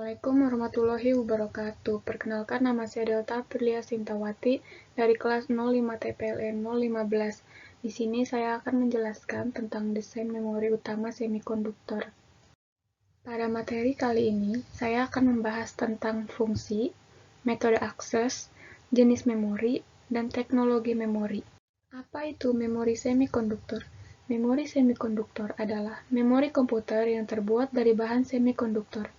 Assalamualaikum warahmatullahi wabarakatuh. Perkenalkan, nama saya Delta Aprilia Sintawati dari kelas 05 TPLN 015. Di sini saya akan menjelaskan tentang desain memori utama semikonduktor. Pada materi kali ini, saya akan membahas tentang fungsi, metode akses, jenis memori, dan teknologi memori. Apa itu memori semikonduktor? Memori semikonduktor adalah memori komputer yang terbuat dari bahan semikonduktor.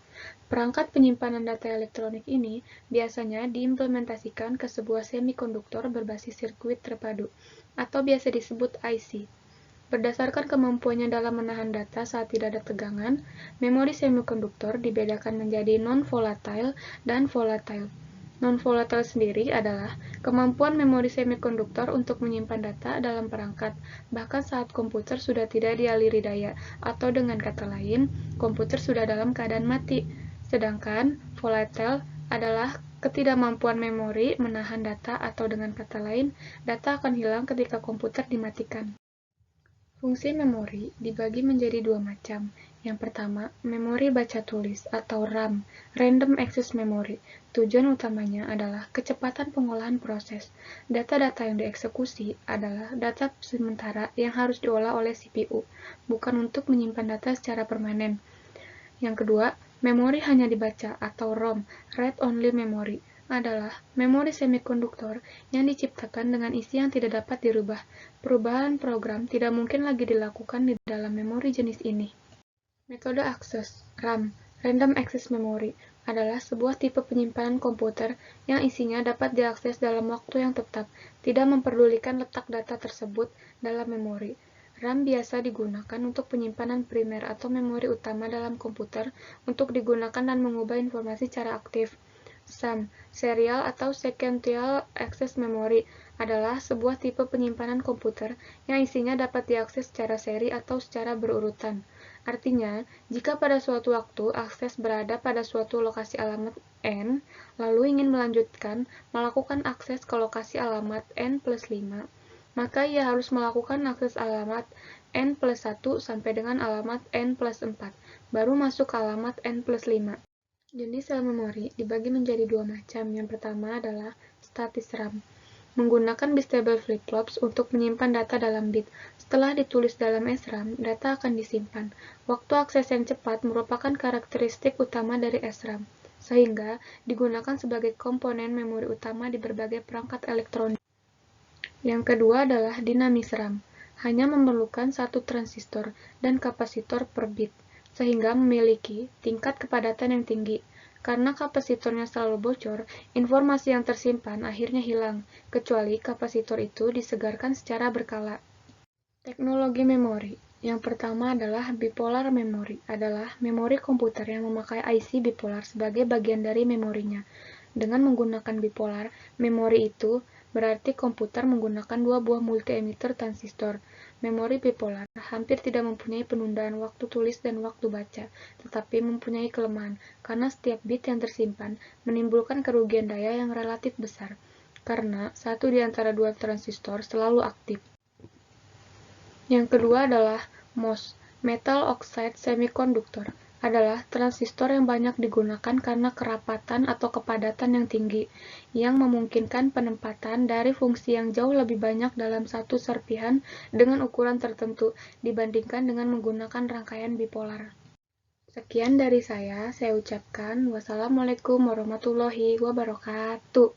Perangkat penyimpanan data elektronik ini biasanya diimplementasikan ke sebuah semikonduktor berbasis sirkuit terpadu, atau biasa disebut IC. Berdasarkan kemampuannya dalam menahan data saat tidak ada tegangan, memori semikonduktor dibedakan menjadi non-volatile dan volatile. Non-volatile sendiri adalah kemampuan memori semikonduktor untuk menyimpan data dalam perangkat, bahkan saat komputer sudah tidak dialiri daya, atau dengan kata lain, komputer sudah dalam keadaan mati. Sedangkan volatile adalah ketidakmampuan memori menahan data, atau dengan kata lain, data akan hilang ketika komputer dimatikan. Fungsi memori dibagi menjadi dua macam. Yang pertama, memori baca tulis atau RAM, Random Access Memory. Tujuan utamanya adalah kecepatan pengolahan proses. Data-data yang dieksekusi adalah data sementara yang harus diolah oleh CPU, bukan untuk menyimpan data secara permanen. Yang kedua, memori hanya dibaca atau ROM, Read Only Memory, adalah memori semikonduktor yang diciptakan dengan isi yang tidak dapat dirubah. Perubahan program tidak mungkin lagi dilakukan di dalam memori jenis ini. Metode akses, RAM, Random Access Memory, adalah sebuah tipe penyimpanan komputer yang isinya dapat diakses dalam waktu yang tetap, tidak memperdulikan letak data tersebut dalam memori. RAM biasa digunakan untuk penyimpanan primer atau memori utama dalam komputer untuk digunakan dan mengubah informasi secara aktif. SAM, Serial atau Sequential Access Memory, adalah sebuah tipe penyimpanan komputer yang isinya dapat diakses secara seri atau secara berurutan. Artinya, jika pada suatu waktu akses berada pada suatu lokasi alamat N, lalu ingin melanjutkan melakukan akses ke lokasi alamat N plus 5, maka ia harus melakukan akses alamat N plus 1 sampai dengan alamat N plus 4, baru masuk ke alamat N plus 5. Jenis sel memori dibagi menjadi dua macam. Yang pertama adalah statis RAM, menggunakan bistable flip-flops untuk menyimpan data dalam bit. Setelah ditulis dalam SRAM, data akan disimpan. Waktu akses yang cepat merupakan karakteristik utama dari SRAM, sehingga digunakan sebagai komponen memori utama di berbagai perangkat elektronik. Yang kedua adalah dinamis RAM, hanya memerlukan satu transistor dan kapasitor per bit, sehingga memiliki tingkat kepadatan yang tinggi. Karena kapasitornya selalu bocor, informasi yang tersimpan akhirnya hilang, kecuali kapasitor itu disegarkan secara berkala. Teknologi memori. Yang pertama adalah bipolar memory, adalah memori komputer yang memakai IC bipolar sebagai bagian dari memorinya. Dengan menggunakan bipolar memori itu, berarti komputer menggunakan dua buah multi-emitter transistor. Memori bipolar hampir tidak mempunyai penundaan waktu tulis dan waktu baca, tetapi mempunyai kelemahan, karena setiap bit yang tersimpan menimbulkan kerugian daya yang relatif besar, karena satu di antara dua transistor selalu aktif. Yang kedua adalah MOS, Metal Oxide Semiconductor, adalah transistor yang banyak digunakan karena kerapatan atau kepadatan yang tinggi, yang memungkinkan penempatan dari fungsi yang jauh lebih banyak dalam satu serpihan dengan ukuran tertentu dibandingkan dengan menggunakan rangkaian bipolar. Sekian dari saya ucapkan wassalamualaikum warahmatullahi wabarakatuh.